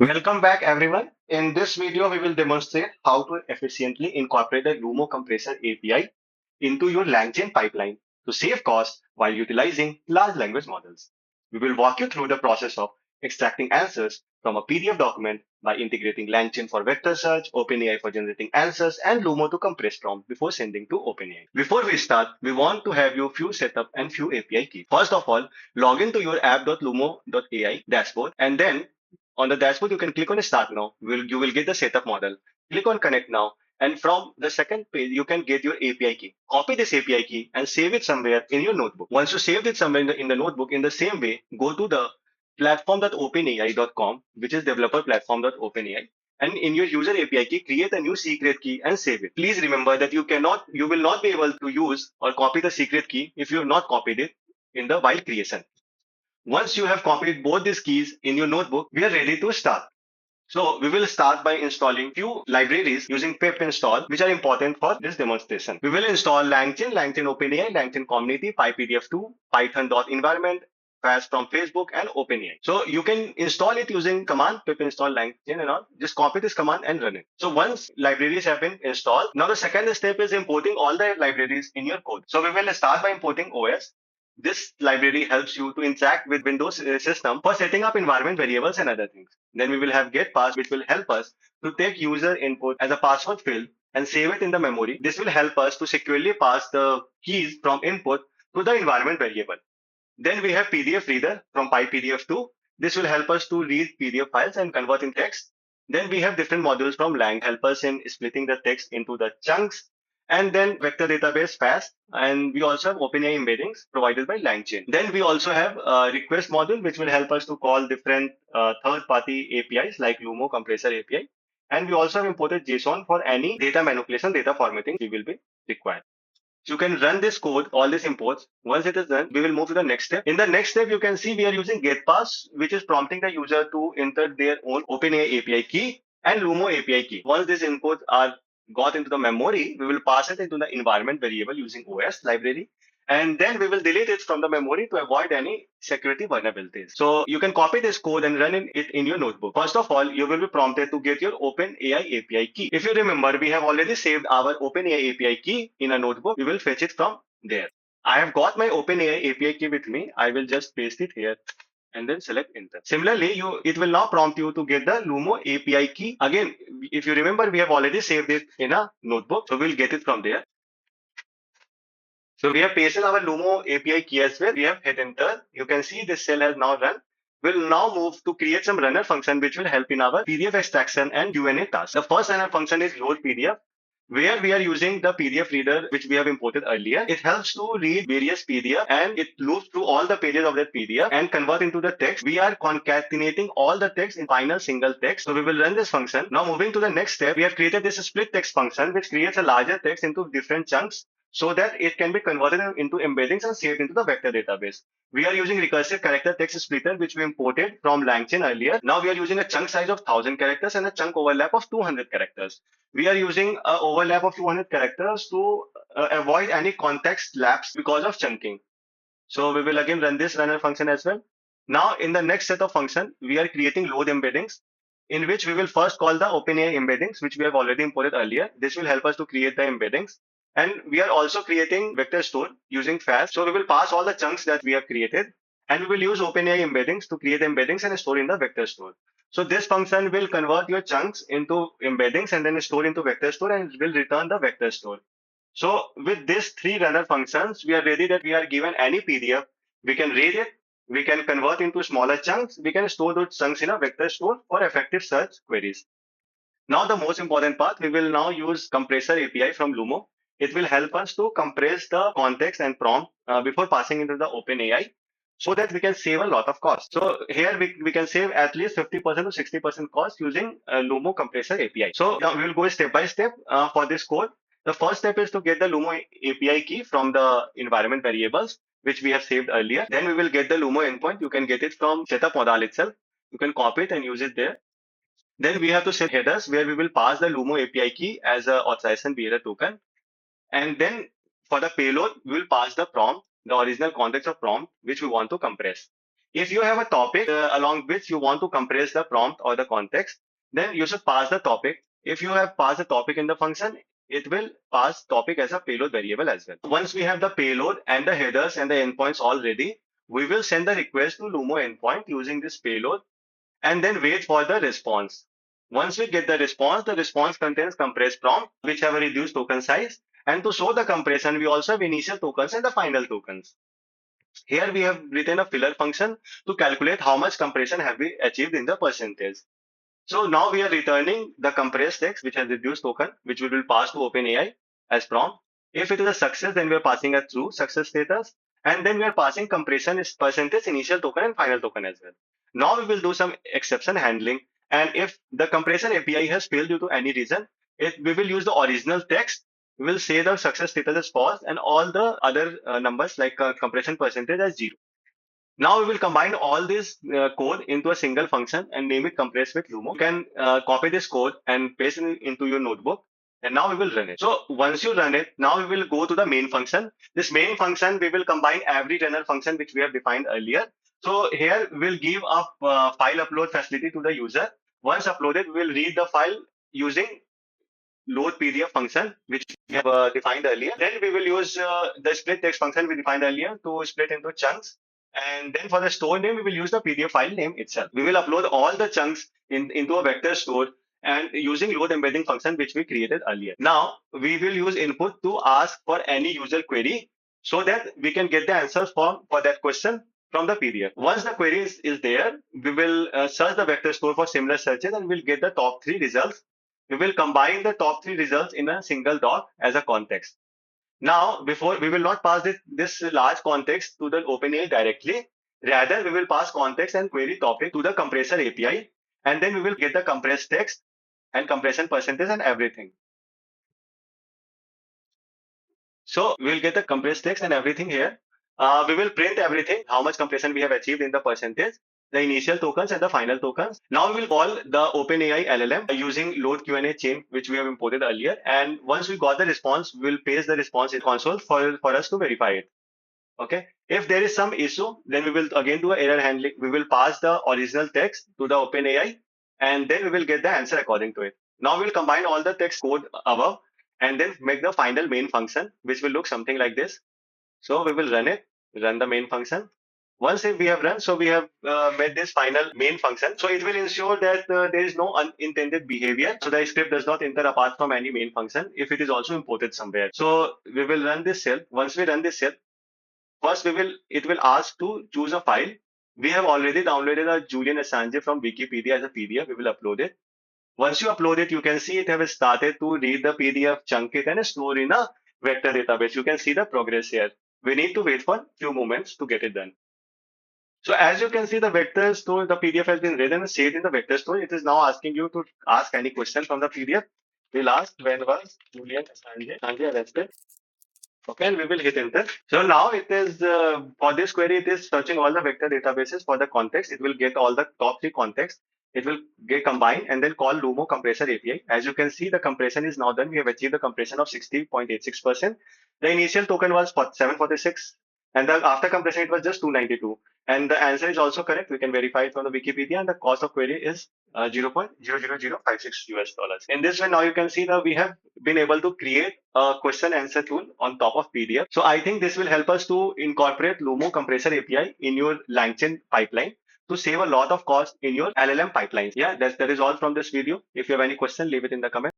Welcome back, everyone. In this video, we will demonstrate how to efficiently incorporate the LUMO Compressor API into your LangChain pipeline to save costs while utilizing large language models. We will walk you through the process of extracting answers from a PDF document by integrating LangChain for vector search, OpenAI for generating answers, and LUMO to compress prompt before sending to OpenAI. Before we start, we want to have you few setup and few API keys. First of all, log into your app.lumo.ai dashboard, and then on the dashboard, you can click on Start Now. You will get the setup model. Click on Connect Now. And from the second page, you can get your API key. Copy this API key and save it somewhere in your notebook. Once you saved it somewhere in the notebook, in the same way, go to the platform.openai.com, which is developer platform.openai. And in your user API key, create a new secret key and save it. Please remember that you will not be able to use or copy the secret key if you have not copied it in the while creation. Once you have copied both these keys in your notebook, we are ready to start. So we will start by installing few libraries using pip install, which are important for this demonstration. We will install LangChain, LangChain OpenAI, LangChain Community, PyPDF2, Python.environment, FAISS from Facebook, and OpenAI. So you can install it using command pip install LangChain and all. Just copy this command and run it. So once libraries have been installed, now the second step is importing all the libraries in your code. So we will start by importing OS. This library helps you to interact with Windows system for setting up environment variables and other things. Then we will have getPass, which will help us to take user input as a password field and save it in the memory. This will help us to securely pass the keys from input to the environment variable. Then we have PDF reader from PyPDF2. This will help us to read PDF files and convert in text. Then we have different modules from Lang, help us in splitting the text into the chunks. And then vector database FAST. And we also have OpenAI embeddings provided by LangChain. Then we also have a request module, which will help us to call different third-party APIs like LUMO Compressor API. And we also have imported JSON for any data manipulation, data formatting we will be required. So you can run this code, all these imports. Once it is done, we will move to the next step. In the next step, you can see we are using getPass, which is prompting the user to enter their own OpenAI API key and LUMO API key. Once these inputs are got into the memory, we will pass it into the environment variable using OS library. And then we will delete it from the memory to avoid any security vulnerabilities. So you can copy this code and run it in your notebook. First of all, you will be prompted to get your OpenAI API key. If you remember, we have already saved our OpenAI API key in a notebook. We will fetch it from there. I have got my OpenAI API key with me. I will just paste it here and then select enter. Similarly, it will now prompt you to get the LUMO API key. Again, if you remember, we have already saved it in a notebook. So we'll get it from there. So we have pasted our LUMO API key as well. We have hit enter. You can see this cell has now run. We'll now move to create some runner function which will help in our PDF extraction and Q&A task. The first runner function is load PDF, where we are using the PDF reader which we have imported earlier. It helps to read various PDF and it loops through all the pages of that PDF and convert into the text. We are concatenating all the text in final single text. So we will run this function. Now moving to the next step, we have created this split text function which creates a larger text into different chunks so that it can be converted into embeddings and saved into the vector database. We are using RecursiveCharacterTextSplitter, which we imported from LangChain earlier. Now we are using a chunk size of 1000 characters and a chunk overlap of 200 characters. We are using an overlap of 200 characters to avoid any context lapse because of chunking. So we will again run this runner function as well. Now in the next set of function, we are creating load embeddings, in which we will first call the OpenAI embeddings, which we have already imported earlier. This will help us to create the embeddings. And we are also creating vector store using FAST. So we will pass all the chunks that we have created, and we will use OpenAI embeddings to create embeddings and store in the vector store. So this function will convert your chunks into embeddings and then store into vector store and will return the vector store. So with these three runner functions, we are ready that we are given any PDF. We can read it, we can convert into smaller chunks, we can store those chunks in a vector store for effective search queries. Now the most important part, we will now use compressor API from LUMO. It will help us to compress the context and prompt before passing into the OpenAI so that we can save a lot of cost. So here we can save at least 50% to 60% cost using LUMO Compressor API. So now we will go step by step for this code. The first step is to get the LUMO API key from the environment variables, which we have saved earlier. Then we will get the LUMO endpoint. You can get it from setup modal itself. You can copy it and use it there. Then we have to set headers where we will pass the LUMO API key as a authorization bearer token. And then for the payload, we will pass the prompt, the original context of prompt, which we want to compress. If you have a topic along which you want to compress the prompt or the context, then you should pass the topic. If you have passed the topic in the function, it will pass topic as a payload variable as well. Once we have the payload and the headers and the endpoints all ready, we will send the request to LUMO endpoint using this payload and then wait for the response. Once we get the response contains compressed prompt, which have a reduced token size. And to show the compression, we also have initial tokens and the final tokens. Here we have written a filler function to calculate how much compression have we achieved in the percentage. So now we are returning the compressed text, which has reduced token, which we will pass to OpenAI as prompt. If it is a success, then we are passing a true success status. And then we are passing compression is percentage, initial token, and final token as well. Now we will do some exception handling. And if the compression API has failed due to any reason, we will use the original text. We will say the success status is false and all the other numbers like compression percentage as 0. Now we will combine all this code into a single function and name it compress with LUMO. You can copy this code and paste it into your notebook. And now we will run it. So once you run it, now we will go to the main function. This main function, we will combine every runner function which we have defined earlier. So here we'll give a file upload facility to the user. Once uploaded, we will read the file using load PDF function, which we have defined earlier. Then we will use the split text function we defined earlier to split into chunks. And then for the store name, we will use the PDF file name itself. We will upload all the chunks into a vector store and using load embedding function, which we created earlier. Now we will use input to ask for any user query so that we can get the answers for that question from the PDF. Once the query is there, we will search the vector store for similar searches and we'll get the top 3 results. We will combine the top 3 results in a single doc as a context. Now, before we will not pass this large context to the OpenAI directly. Rather, we will pass context and query topic to the compressor API, and then we will get the compressed text and compression percentage and everything. So we will get the compressed text and everything here. We will print everything, how much compression we have achieved in the percentage, the initial tokens and the final tokens. Now we will call the OpenAI LLM using load Q&A chain, which we have imported earlier. And once we got the response, we will paste the response in console for us to verify it. Okay. If there is some issue, then we will again do an error handling. We will pass the original text to the OpenAI, and then we will get the answer according to it. Now we will combine all the text code above and then make the final main function, which will look something like this. So we will run it, run the main function. Once we have run, so we have made this final main function. So it will ensure that there is no unintended behavior. So the script does not enter apart from any main function if it is also imported somewhere. So we will run this cell. Once we run this cell, first it will ask to choose a file. We have already downloaded a Julian Assange from Wikipedia as a PDF. We will upload it. Once you upload it, you can see it has started to read the PDF, chunk it, and store in a vector database. You can see the progress here. We need to wait for a few moments to get it done. So as you can see, the vector store, the PDF has been read and saved in the vector store. It is now asking you to ask any question from the PDF. We'll ask, when was Julian Assange arrested? Okay, and we will hit enter. So now it is, for this query, it is searching all the vector databases for the context. It will get all the top 3 contexts. It will get combined and then call LUMO Compressor API. As you can see, the compression is now done. We have achieved a compression of 60.86%. The initial token was 746. And the after compression, it was just 292. And the answer is also correct. We can verify it from the Wikipedia. And the cost of query is $0.00056. In this way, now you can see that we have been able to create a question answer tool on top of PDF. So I think this will help us to incorporate LUMO Compressor API in your LangChain pipeline to save a lot of cost in your LLM pipelines. Yeah, that is all from this video. If you have any question, leave it in the comments.